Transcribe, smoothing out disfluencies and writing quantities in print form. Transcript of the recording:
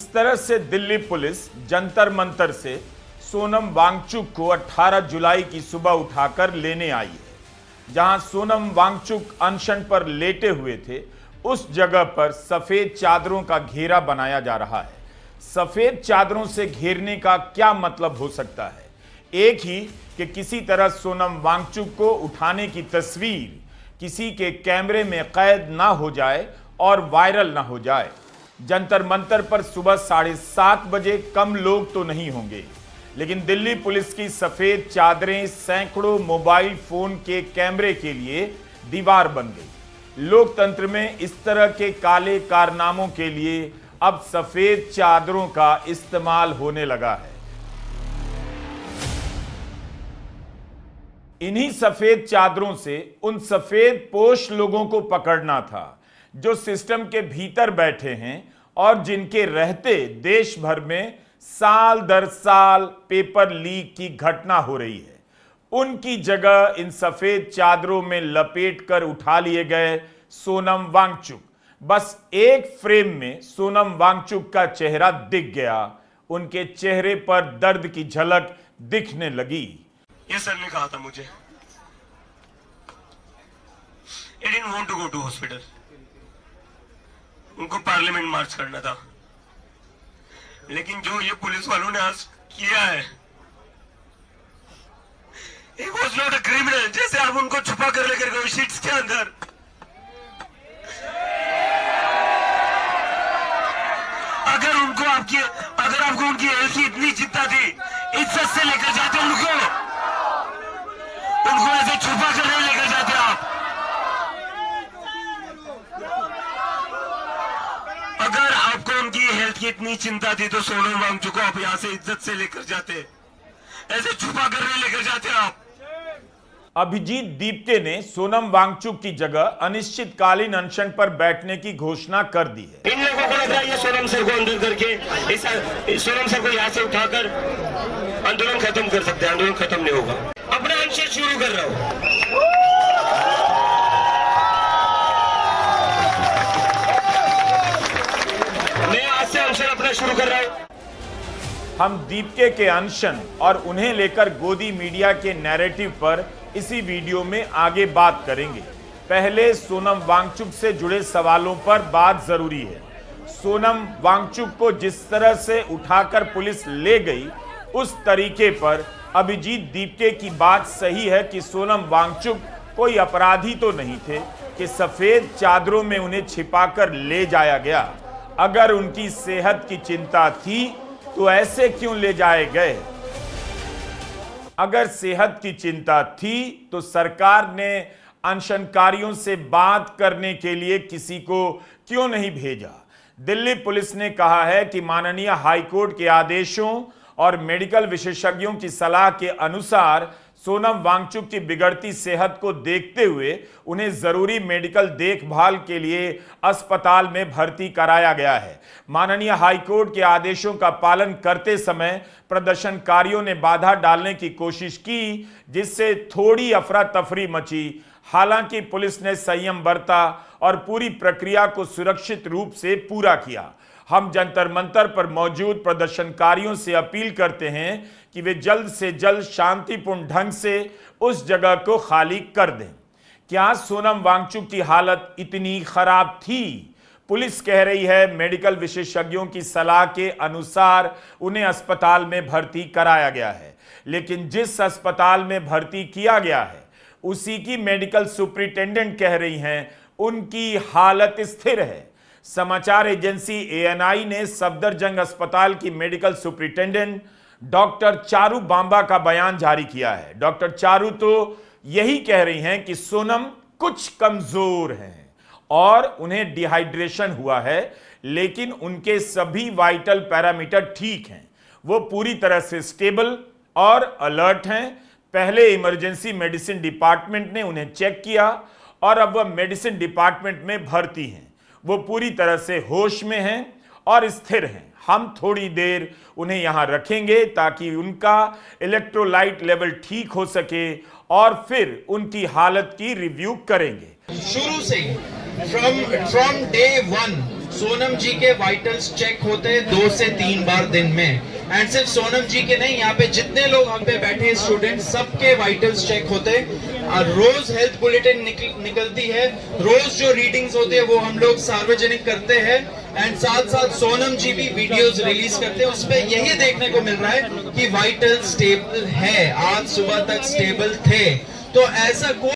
जिस तरह से दिल्ली पुलिस जंतर मंतर से सोनम वांगचुक को 18 जुलाई की सुबह उठाकर लेने आई है, जहां सोनम वांगचुक अनशन पर लेटे हुए थे, उस जगह पर सफेद चादरों का घेरा बनाया जा रहा है। सफेद चादरों से घेरने का क्या मतलब हो सकता है? एक ही कि किसी तरह सोनम वांगचुक को उठाने की तस्वीर किसी के कैमरे में कैद ना हो जाए और वायरल ना हो जाए। जंतर मंतर पर सुबह 7:30 बजे कम लोग तो नहीं होंगे, लेकिन दिल्ली पुलिस की सफेद चादरें सैकड़ों मोबाइल फोन के कैमरे के लिए दीवार बन गई। लोकतंत्र में इस तरह के काले कारनामों के लिए अब सफेद चादरों का इस्तेमाल होने लगा है। इन्हीं सफेद चादरों से उन सफेद पोश लोगों को पकड़ना था जो सिस्टम के भीतर बैठे हैं और जिनके रहते देश भर में साल दर साल पेपर लीक की घटना हो रही है। उनकी जगह इन सफेद चादरों में लपेट कर उठा लिए गए सोनम वांगचुक। बस एक फ्रेम में सोनम वांगचुक का चेहरा दिख गया। उनके चेहरे पर दर्द की झलक दिखने लगी। ये सर ने कहा था मुझे, I didn't want to go to hospital. उनको पार्लियामेंट मार्च करना था, लेकिन जो ये पुलिस वालों ने आज किया है, He was not a criminal. जैसे आप उनको छुपा कर लेकर गए शीट्स के अंदर, अगर आपको उनकी हेल्थ की इतनी चिंता थी, इज्जत से लेकर जाते उनको ऐसे छुपा कर नहीं लेकर जाते आप। अगर आपको उनकी हेल्थ की इतनी चिंता थी तो सोनम वांगचुक को आप यहां से इज्जत से लेकर जाते, ऐसे छुपा कर नहीं लेकर जाते आप। अभिजीत दीप्ते ने सोनम वांगचुक की जगह अनिश्चितकालीन अनशन पर बैठने की घोषणा कर दी है। इन लोगों को लग रहा है ये सोनम सर को अंदर करके सोनम सर को यहाँ से उठाकर आंदोलन खत्म कर सकते हैं। आंदोलन खत्म नहीं होगा। अपना अनशन शुरू कर रहा हूँ। मैं आज से अनशन अपना शुरू कर रहा हूँ। हम दीप्ते के अनशन और उन्हें लेकर गोदी मीडिया के नैरेटिव पर इसी वीडियो में आगे बात करेंगे। पहले सोनम वांगचुक से जुड़े सवालों पर बात जरूरी है। सोनम वांगचुक को जिस तरह से उठाकर पुलिस ले गई, उस तरीके पर अभिजीत दीप्ते की बात सही है कि सोनम वांगचुक कोई अपराधी तो नहीं थे कि सफेद चादरों में उन्हें छिपाकर ले जाया गया। अगर उनकी सेहत की चिंता थी तो ऐसे क्यों ले जाए गए? अगर सेहत की चिंता थी तो सरकार ने अनशनकारियों से बात करने के लिए किसी को क्यों नहीं भेजा? दिल्ली पुलिस ने कहा है कि माननीय हाईकोर्ट के आदेशों और मेडिकल विशेषज्ञों की सलाह के अनुसार सोनम वांगचुक की बिगड़ती सेहत को देखते हुए उन्हें जरूरी मेडिकल देखभाल के लिए अस्पताल में भर्ती कराया गया है। माननीय हाईकोर्ट के आदेशों का पालन करते समय प्रदर्शनकारियों ने बाधा डालने की कोशिश की, जिससे थोड़ी अफरा तफरी मची। हालांकि पुलिस ने संयम बरता और पूरी प्रक्रिया को सुरक्षित रूप से पूरा किया। हम जंतर मंतर पर मौजूद प्रदर्शनकारियों से अपील करते हैं कि वे जल्द से जल्द शांतिपूर्ण ढंग से उस जगह को खाली कर दें। क्या सोनम वांगचुक की हालत इतनी खराब थी? पुलिस कह रही है मेडिकल विशेषज्ञों की सलाह के अनुसार उन्हें अस्पताल में भर्ती कराया गया है, लेकिन जिस अस्पताल में भर्ती किया गया है उसी की मेडिकल सुपरिटेंडेंट कह रही हैं उनकी हालत स्थिर है। समाचार एजेंसी ANI ने सफदरजंग अस्पताल की medical superintendent doctor Charu Bamba का बयान जारी किया है। डॉक्टर चारू तो यही कह रही हैं कि सोनम कुछ कमजोर हैं और उन्हें डिहाइड्रेशन हुआ है, लेकिन उनके सभी वाइटल पैरामीटर ठीक हैं। वो पूरी तरह से स्टेबल और अलर्ट हैं। पहले इमरजेंसी मेडिसिन डिपार्टमेंट ने उन्हें चेक किया और अब वह मेडिसिन डिपार्टमेंट में भर्ती हैं। वो पूरी तरह से होश में हैं और स्थिर हैं। हम थोड़ी देर उन्हें यहां रखेंगे ताकि उनका इलेक्ट्रोलाइट लेवल ठीक हो सके और फिर उनकी हालत की रिव्यू करेंगे। शुरू से फ्रॉम डे 1 सोनम जी के वाइटल्स चेक होते हैं 2 से 3 बार दिन में। एंड सिर्फ सोनम जी के नहीं, यहाँ पे जितने लोग हम पे बैठे स्टूडेंट, सबके वाइटल्स चेक होते हैं। रोज हेल्थ बुलेटिन निकलती है, रोज जो रीडिंग्स होते हैं वो हम लोग सार्वजनिक करते हैं। एंड साथ साथ सोनम जी भी वीडियोस रिलीज करते हैं, उसपे यही देखने को मिल रहा है कि वाइटल स्टेबल है, आज सुबह तक स्टेबल थे। तो ऐसा कोई